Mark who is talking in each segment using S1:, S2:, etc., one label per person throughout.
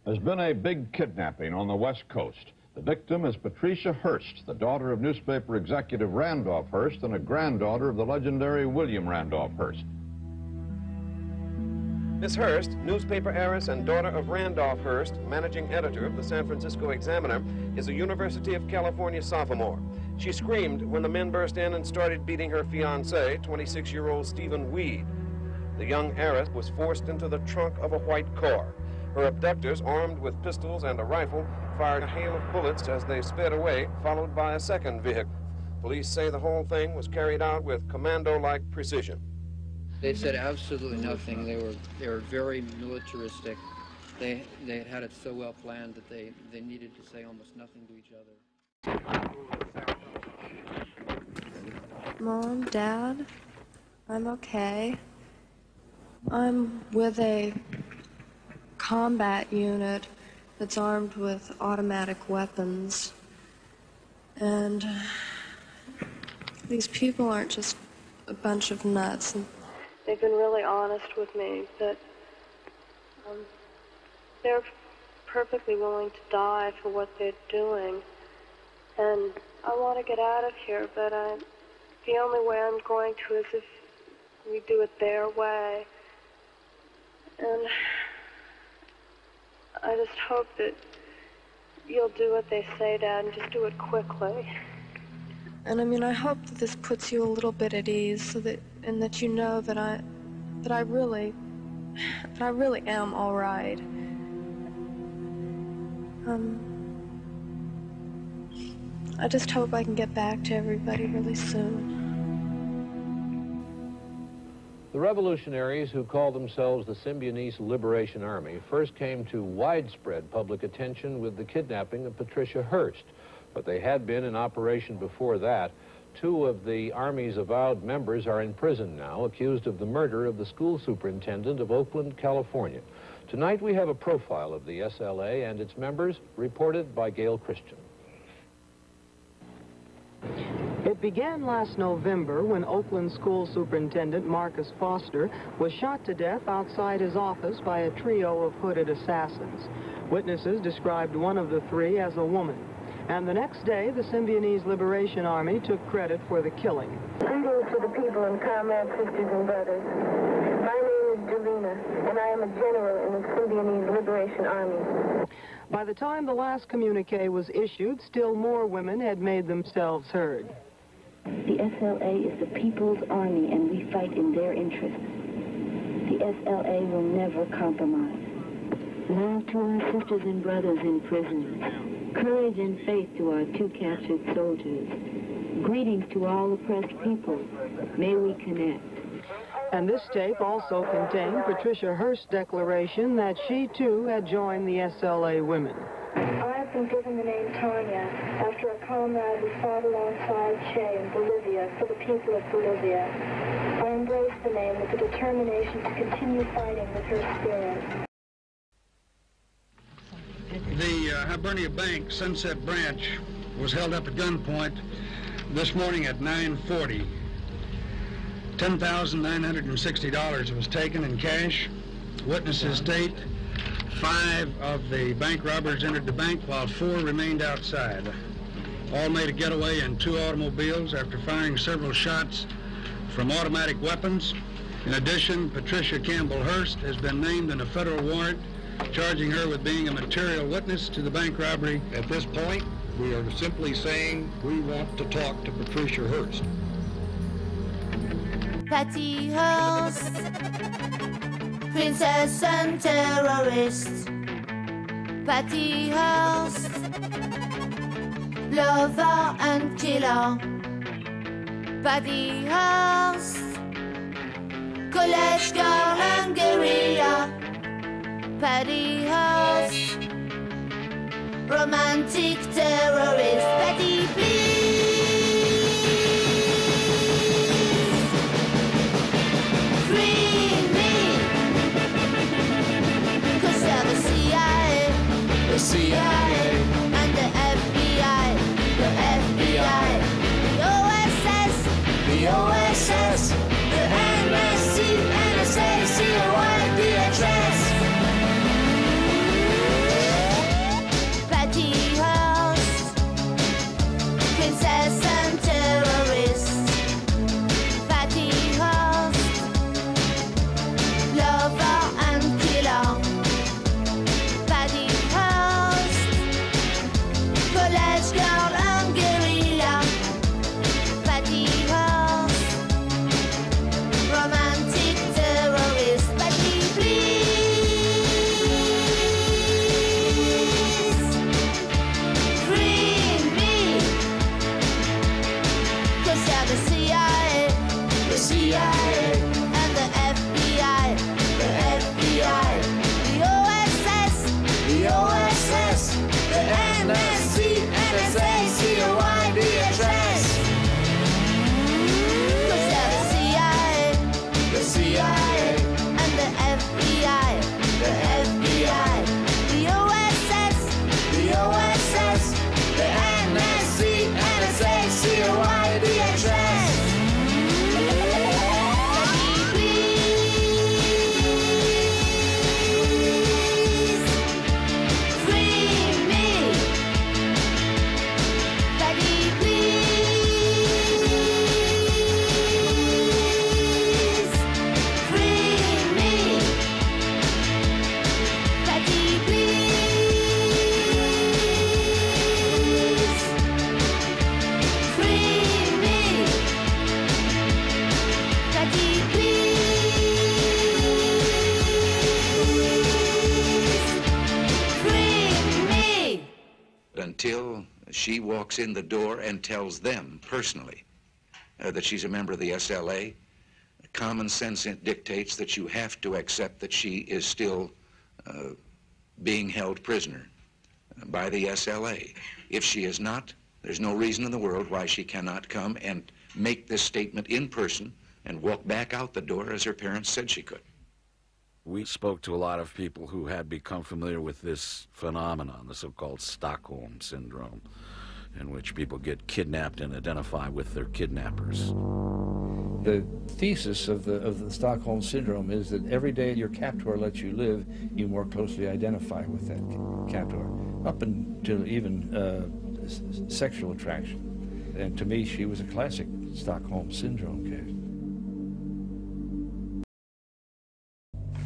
S1: There's been a big kidnapping on the West Coast. The victim is Patricia Hearst, the daughter of newspaper executive Randolph Hearst and a granddaughter of the legendary William Randolph Hearst.
S2: Miss Hearst, newspaper heiress and daughter of Randolph Hearst, managing editor of the San Francisco Examiner, is a University of California sophomore. She screamed when the men burst in and started beating her fiancé, 26-year-old Stephen Weed. The young heiress was forced into the trunk of a white car. Her abductors, armed with pistols and a rifle, fired a hail of bullets as they sped away, followed by a second vehicle. Police say the whole thing was carried out with commando-like precision.
S3: They said absolutely nothing. They were very militaristic. They had it so well planned that they needed to say almost nothing to each other.
S4: Mom, Dad, I'm okay. I'm with a combat unit that's armed with automatic weapons. And these people aren't just a bunch of nuts. They've been really honest with me that they're perfectly willing to die for what they're doing. And I want to get out of here, but the only way I'm going to is if we do it their way. And I just hope that you'll do what they say, Dad, and just do it quickly. And I mean, I hope that this puts you a little bit at ease, so that you know that I really am all right. I just hope I can get back to everybody really soon.
S5: The revolutionaries who called themselves the Symbionese Liberation Army first came to widespread public attention with the kidnapping of Patricia Hearst, but they had been in operation before that. Two of the Army's avowed members are in prison now, accused of the murder of the school superintendent of Oakland, California. Tonight we have a profile of the SLA and its members, reported by Gail Christian.
S6: It began last November when Oakland School Superintendent Marcus Foster was shot to death outside his office by a trio of hooded assassins. Witnesses described one of the three as a woman. And the next day, the Symbionese Liberation Army took credit for the killing.
S7: Greetings to the people and comrades, sisters and brothers. My name is Delina, and I am a general in the Symbionese Liberation Army.
S6: By the time the last communique was issued, still more women had made themselves heard.
S8: The SLA is the people's army, and we fight in their interests. The SLA will never compromise. Now to our sisters and brothers in prison, courage and faith to our two captured soldiers. Greetings to all oppressed people. May we connect.
S6: And this tape also contained Patricia Hearst's declaration that she too had joined the SLA women.
S7: I have been given the name Tanya after a comrade who fought alongside Che in Bolivia for the people of Bolivia. I embrace the name with the determination to continue fighting with her spirit.
S9: The Hibernia Bank Sunset Branch was held up at gunpoint this morning at 9:40. $10,960 was taken in cash. Witnesses state 5 of the bank robbers entered the bank while 4 remained outside. All made a getaway in 2 automobiles after firing several shots from automatic weapons. In addition, Patricia Campbell Hearst has been named in a federal warrant charging her with being a material witness to the bank robbery.
S10: At this point, we are simply saying we want to talk to Patricia Hearst.
S11: Patty Hearst, princess and terrorist. Patty Hearst, lover and killer. Patty Hearst, college girl and guerrilla. Patty Hearst, romantic terrorist. Patty, please. The CIA and the FBI, the FBI, the OSS, the OSS, the NSC, NSA, COI, DHS.
S12: until she walks in the door and tells them personally that she's a member of the SLA. Common sense dictates that you have to accept that she is still being held prisoner by the SLA. If she is not, there's no reason in the world why she cannot come and make this statement in person and walk back out the door as her parents said she could.
S13: We spoke to a lot of people who had become familiar with this phenomenon, the so-called Stockholm Syndrome, in which people get kidnapped and identify with their kidnappers.
S14: The thesis of the Stockholm Syndrome is that every day your captor lets you live, you more closely identify with that captor, up until even sexual attraction. And to me, she was a classic Stockholm Syndrome case.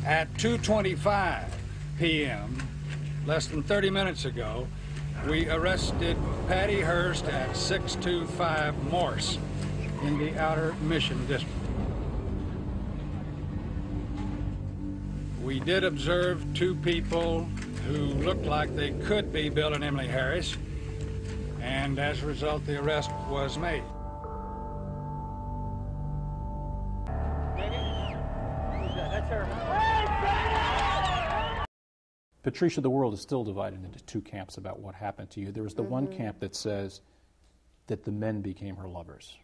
S9: At 2:25 p.m., less than 30 minutes ago, we arrested Patty Hearst at 625 Morse in the Outer Mission District. We did observe two people who looked like they could be Bill and Emily Harris, and as a result, the arrest was made.
S15: Patricia, the world is still divided into two camps about what happened to you. There was the one camp that says that the men became her lovers.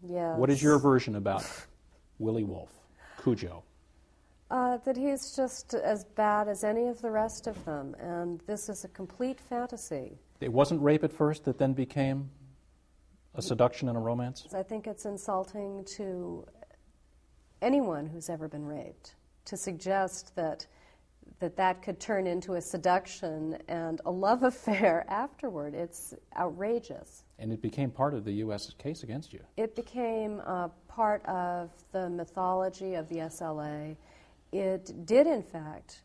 S16: Yes.
S15: What is your version about Willie Wolf, Cujo?
S16: That he's just as bad as any of the rest of them, and this is a complete fantasy.
S15: It wasn't rape at first that then became a seduction and a romance?
S16: I think it's insulting to anyone who's ever been raped to suggest that that could turn into a seduction and a love affair afterward. It's outrageous.
S15: And it became part of the U.S. case against you.
S16: It became part of the mythology of the SLA. It did, in fact,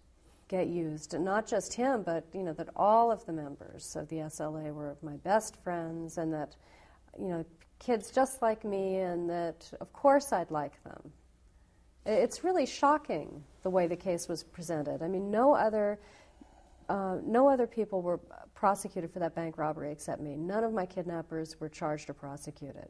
S16: get used, and not just him, but that all of the members of the SLA were my best friends, and that kids just like me, and that of course I'd like them. It's really shocking the way the case was presented. I mean, no other people were prosecuted for that bank robbery except me. None of my kidnappers were charged or prosecuted.